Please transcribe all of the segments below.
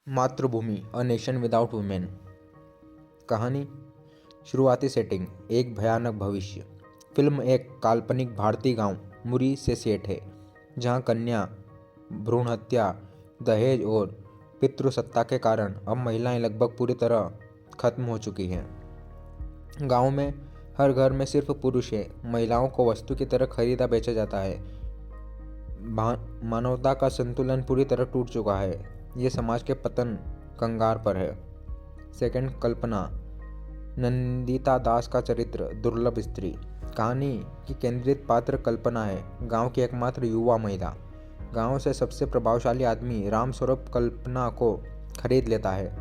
मातृभूमि a nation without women. कहानी। शुरुआती सेटिंग एक भयानक भविष्य। फिल्म एक काल्पनिक भारतीय गांव मुरी से सेट है, जहां कन्या भ्रूण हत्या, दहेज और पितृसत्ता के कारण अब महिलाएं लगभग पूरी तरह खत्म हो चुकी हैं। गांव में हर घर में सिर्फ पुरुष है। महिलाओं को वस्तु की तरह खरीदा बेचा जाता है। मानवता का संतुलन पूरी तरह टूट चुका है। ये समाज के पतन कंगार पर है। सेकंड, कल्पना। नंदिता दास का चरित्र दुर्लभ स्त्री। कहानी की केंद्रित पात्र कल्पना है, गांव की एकमात्र युवा महिला। गांव से सबसे प्रभावशाली आदमी रामस्वरूप कल्पना को खरीद लेता है।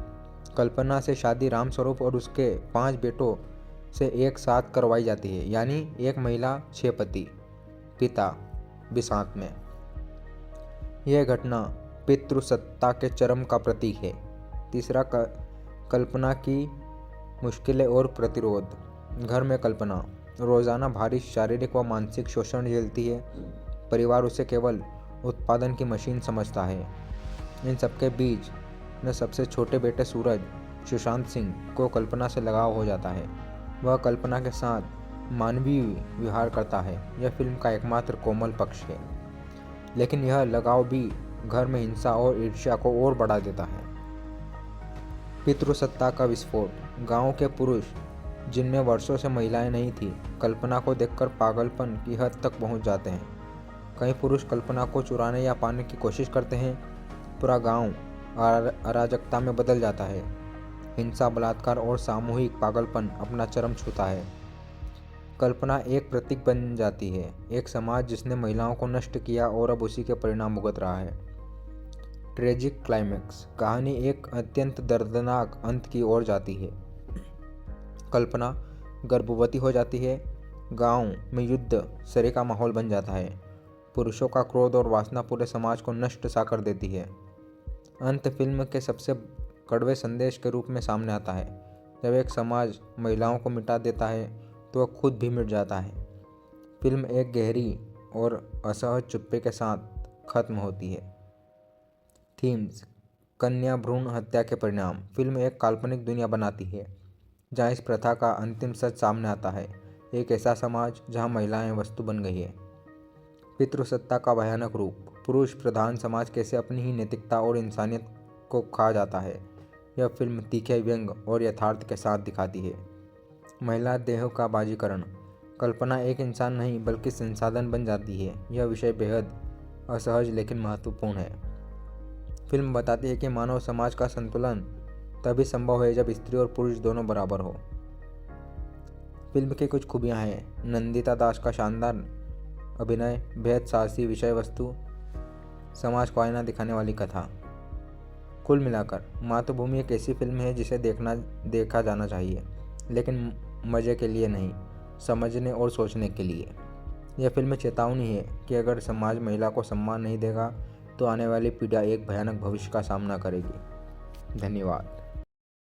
कल्पना से शादी रामस्वरूप और उसके 5 बेटों से एक साथ करवाई जाती है, यानी एक महिला 6 पति, पिता भी साथ में। यह घटना पितृसत्ता के चरम का प्रतीक है। तीसरा, कल्पना की मुश्किलें और प्रतिरोध। घर में कल्पना रोजाना भारी शारीरिक व मानसिक शोषण झेलती है। परिवार उसे केवल उत्पादन की मशीन समझता है। इन सबके बीच न सबसे छोटे बेटे सूरज, सुशांत सिंह को कल्पना से लगाव हो जाता है। वह कल्पना के साथ मानवीय व्यवहार करता है। यह फिल्म का एकमात्र कोमल पक्ष है, लेकिन यह लगाव भी घर में हिंसा और ईर्ष्या को और बढ़ा देता है। पितृसत्ता का विस्फोट। गांव के पुरुष, जिनमें वर्षों से महिलाएं नहीं थी, कल्पना को देखकर पागलपन की हद तक पहुंच जाते हैं। कई पुरुष कल्पना को चुराने या पाने की कोशिश करते हैं। पूरा गांव अराजकता में बदल जाता है। हिंसा, बलात्कार और सामूहिक पागलपन अपना चरम छूता है। कल्पना एक प्रतीक बन जाती है, एक समाज जिसने महिलाओं को नष्ट किया और अब उसी के परिणाम भुगत रहा है। Tragic climax. कहानी एक अत्यंत दर्दनाक अंत की ओर जाती है। कल्पना गर्भवती हो जाती है। गांव में युद्ध सरे का माहौल बन जाता है। पुरुषों का क्रोध और वासना पूरे समाज को नष्ट सा कर देती है। अंत फिल्म के सबसे कड़वे संदेश के रूप में सामने आता है। जब एक समाज महिलाओं को मिटा देता है तो वह खुद भी मिट जाता है। फिल्म एक गहरी और असहज चुप्पे के साथ खत्म होती है। थीम्स। कन्या भ्रूण हत्या के परिणाम। फिल्म एक काल्पनिक दुनिया बनाती है, जहां इस प्रथा का अंतिम सच सामने आता है। एक ऐसा समाज जहां महिलाएं वस्तु बन गई है। पितृसत्ता का भयानक रूप। पुरुष प्रधान समाज कैसे अपनी ही नैतिकता और इंसानियत को खा जाता है। यह फिल्म तीखे व्यंग और यथार्थ के साथ दिखाती है। महिला देह का बाजीकरण। कल्पना एक इंसान नहीं बल्कि संसाधन बन जाती है। यह विषय बेहद असहज लेकिन महत्वपूर्ण है। फिल्म बताती है कि मानव समाज का संतुलन तभी संभव है जब स्त्री और पुरुष दोनों बराबर हो। फिल्म की कुछ खूबियां हैं। नंदिता दास का शानदार अभिनय, बेहद साहसी विषय वस्तु, समाज को आईना दिखाने वाली कथा। कुल मिलाकर मातृभूमि एक ऐसी फिल्म है जिसे देखा जाना चाहिए, लेकिन मज़े के लिए नहीं, समझने और सोचने के लिए। यह फिल्म चेतावनी है कि अगर समाज महिला को सम्मान नहीं देगा तो आने वाली पीढ़ियाँ एक भयानक भविष्य का सामना करेगी। धन्यवाद।